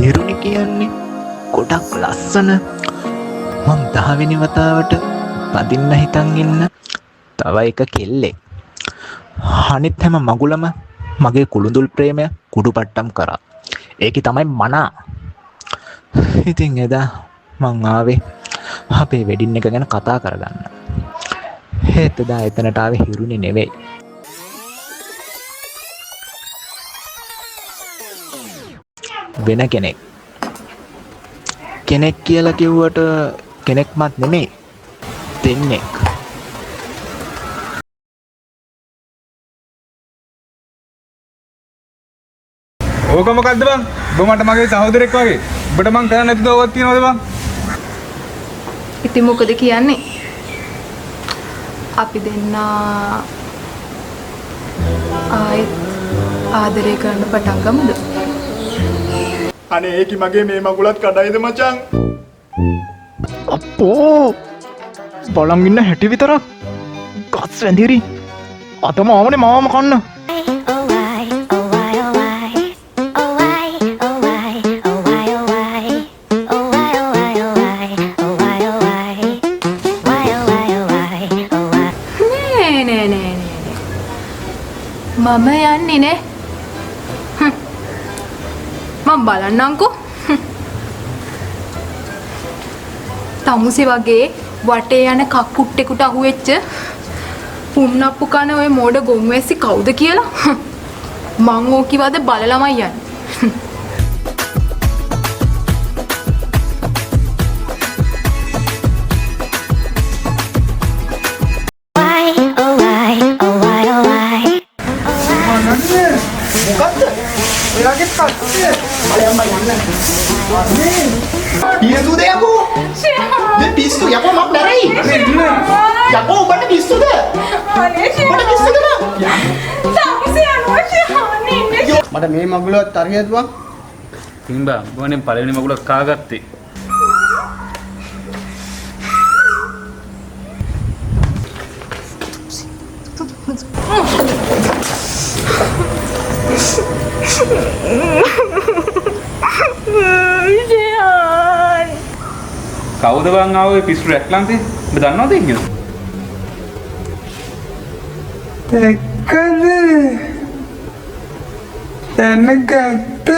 හිරුනි කියන්නේ ගොඩක් ලස්සන. මං 10 වෙනි වතාවට පදින්න හිතන් ඉන්න තව එක කෙල්ලෙක්. අනිත් හැම මගුලම මගේ කුළුඳුල් ප්‍රේමය කුඩුපට්ටම් කරා. ඒකේ තමයි මනා. ඉතින් එදා මං ආවේ අපේ වෙඩින් එක ගැන කතා කරගන්න. ඒත් එදා එතනට ආවේ හිරුනි නෙවෙයි. වෙන කෙනෙක්. කෙනෙක් කියලා කිව්වට කෙනෙක්මත් නෙමෙයි. දෙන්නෙක්. ඕක මොකද්ද බං? ඔබ මට මගේ සහෝදරෙක් වගේ. ඔබට මං කරන්න නැති දවවක් තියනවද බං? ඉතින් මොකද කියන්නේ? අපි දෙන්න ආයෙත් ආදරය කරන්න පටන් ගමුද? අනේ ඒකි මගේ මේ මගුලත් කඩයිද මචං? අපෝ බලන් ඉන්න හැටි විතරක් ගස් වැඳිරි. අතම ආවනේ මාවම කන්න. මම යන්නේ නේ. මම බලන්නම්කෝ. තමුසේ වගේ වටේ යන කක්කුට්ටෙකුට අහුවෙච්ච පුන්නප්පු කන ඔය මෝඩ ගොම්වැස්සි කවුද කියලා මං ඕකිවද බලලමයි යන්නේ. පිස්සුද යකෝ? මේ පිස්සු යකෝ මම නැරෙයි. යකෝ ඔබට පිස්සුද? ඔබට පිස්සුද නෝ? මට මේ මගුලවත් තරහියද බං? තින්බා ගෝනේ පළවෙනි මගුල කාගත්තේ. කවුද බං ආවේ පිස්සු රැක්ලන්තේ? ඔබ දන්නවද ඉන්නේ? දැක්කද? දැනගත්තද?